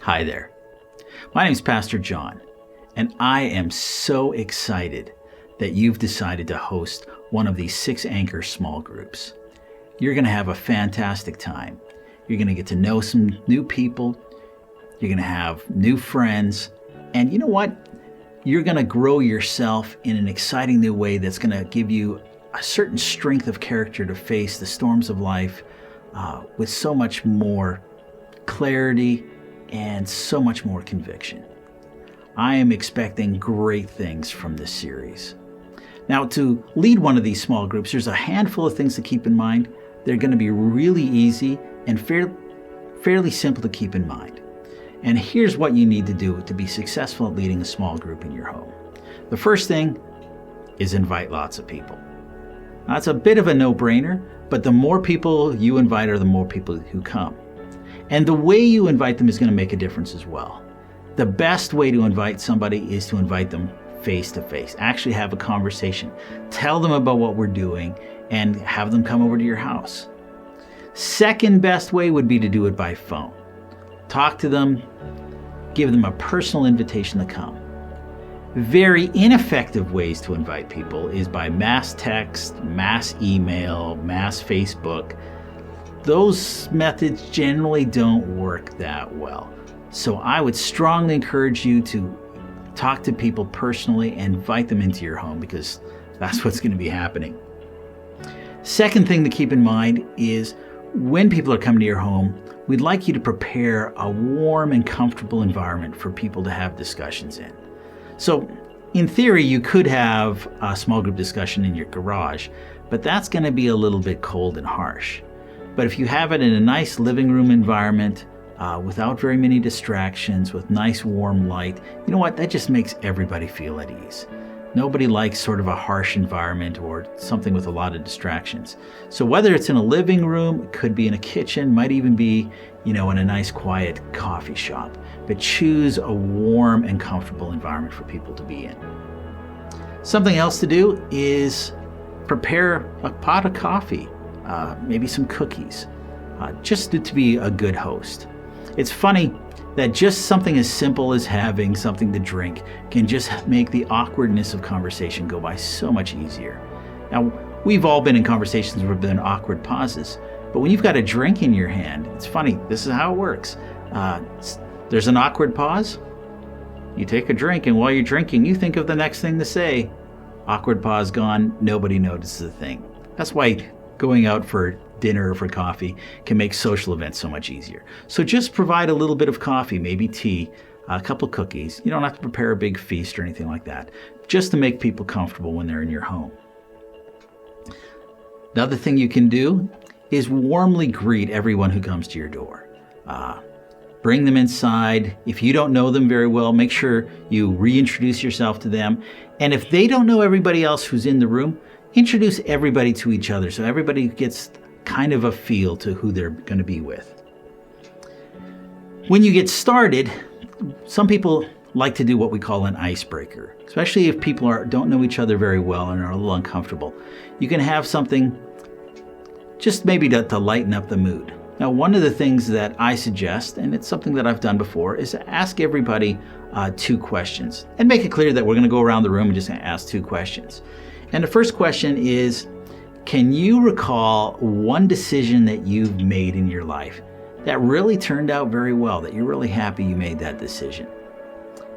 Hi there. My name is Pastor John, and I am so excited that you've decided to host one of these 6 Anchor small groups. You're going to have a fantastic time. You're going to get to know some new people. You're going to have new friends. And you know what? You're going to grow yourself in an exciting new way that's going to give you a certain strength of character to face the storms of life with so much more clarity and so much more conviction. I am expecting great things from this series. Now, to lead one of these small groups, there's a handful of things to keep in mind. They're going to be really easy and fairly simple to keep in mind. And here's what you need to do to be successful at leading a small group in your home. The first thing is invite lots of people. Now, it's a bit of a no-brainer, but the more people you invite are the more people who come. And the way you invite them is going to make a difference as well. The best way to invite somebody is to invite them face to face. Actually have a conversation. Tell them about what we're doing and have them come over to your house. Second best way would be to do it by phone. Talk to them, give them a personal invitation to come. Very ineffective ways to invite people is by mass text, mass email, mass Facebook. Those methods generally don't work that well. So I would strongly encourage you to talk to people personally and invite them into your home, because that's what's going to be happening. Second thing to keep in mind is when people are coming to your home, we'd like you to prepare a warm and comfortable environment for people to have discussions in. So in theory, you could have a small group discussion in your garage, but that's going to be a little bit cold and harsh. But if you have it in a nice living room environment, without very many distractions, with nice warm light, you know what? That just makes everybody feel at ease. Nobody likes sort of a harsh environment or something with a lot of distractions. So whether it's in a living room, it could be in a kitchen, might even be, in a nice quiet coffee shop. But choose a warm and comfortable environment for people to be in. Something else to do is prepare a pot of coffee. Maybe some cookies, just to be a good host. It's funny that just something as simple as having something to drink can just make the awkwardness of conversation go by so much easier. Now, we've all been in conversations where there have been awkward pauses, but when you've got a drink in your hand, it's funny, this is how it works. There's an awkward pause, you take a drink, and while you're drinking, you think of the next thing to say. Awkward pause gone, nobody notices a thing. That's why going out for dinner or for coffee can make social events so much easier. So just provide a little bit of coffee, maybe tea, a couple cookies. You don't have to prepare a big feast or anything like that, just to make people comfortable when they're in your home. Another thing you can do is warmly greet everyone who comes to your door. Bring them inside. If you don't know them very well, make sure you reintroduce yourself to them. And if they don't know everybody else who's in the room, introduce everybody to each other so everybody gets kind of a feel to who they're going to be with. When you get started, some people like to do what we call an icebreaker, especially if people don't know each other very well and are a little uncomfortable. You can have something just maybe to lighten up the mood. Now, one of the things that I suggest, and it's something that I've done before, is to ask everybody 2 questions and make it clear that we're going to go around the room and just going to ask 2 questions. And the first question is, can you recall one decision that you've made in your life that really turned out very well, that you're really happy you made that decision?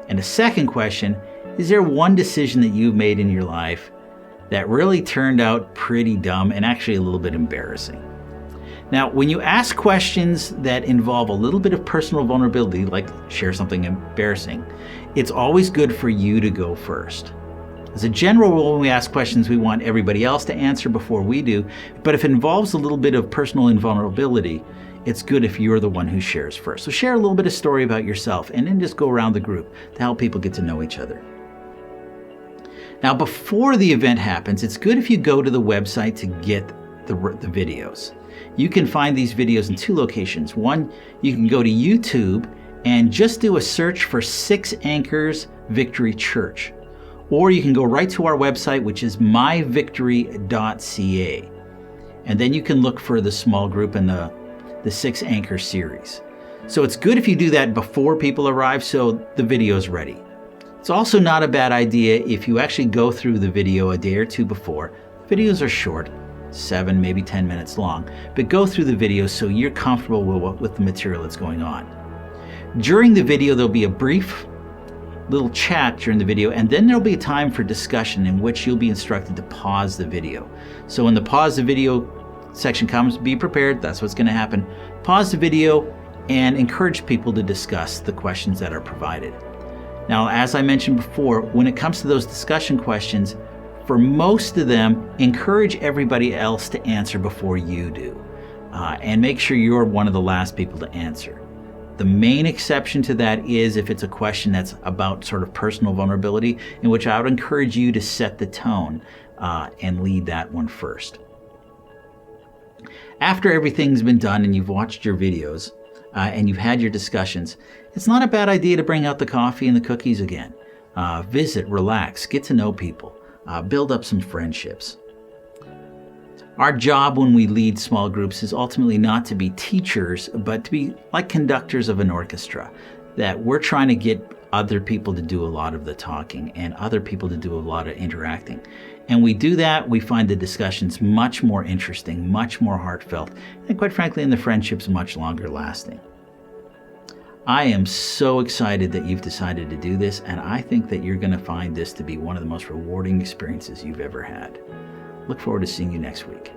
And the second question, is there one decision that you've made in your life that really turned out pretty dumb and actually a little bit embarrassing? Now, when you ask questions that involve a little bit of personal vulnerability, like share something embarrassing, it's always good for you to go first. As a general rule, when we ask questions, we want everybody else to answer before we do. But if it involves a little bit of personal invulnerability, it's good if you're the one who shares first. So share a little bit of story about yourself and then just go around the group to help people get to know each other. Now, before the event happens, it's good if you go to the website to get the videos. You can find these videos in 2 locations. One, you can go to YouTube and just do a search for 6 Anchors Victory Church. Or you can go right to our website, which is myvictory.ca. And then you can look for the small group and the 6 Anchor series. So it's good if you do that before people arrive so the video is ready. It's also not a bad idea if you actually go through the video a day or two before. Videos are short, 7, maybe 10 minutes long, but go through the video so you're comfortable with the material that's going on. During the video, there'll be a brief little chat during the video, and then there'll be a time for discussion in which you'll be instructed to pause the video. So when the pause the video section comes, be prepared, that's what's going to happen. Pause the video and encourage people to discuss the questions that are provided. Now, as I mentioned before, when it comes to those discussion questions, for most of them, encourage everybody else to answer before you do, and make sure you're one of the last people to answer. The main exception to that is if it's a question that's about sort of personal vulnerability, in which I would encourage you to set the tone and lead that one first. After everything's been done and you've watched your videos and you've had your discussions, it's not a bad idea to bring out the coffee and the cookies again. Visit, relax, get to know people, build up some friendships. Our job when we lead small groups is ultimately not to be teachers, but to be like conductors of an orchestra, that we're trying to get other people to do a lot of the talking and other people to do a lot of interacting. And we do that, we find the discussions much more interesting, much more heartfelt, and quite frankly, in the friendships, much longer lasting. I am so excited that you've decided to do this, and I think that you're going to find this to be one of the most rewarding experiences you've ever had. Look forward to seeing you next week.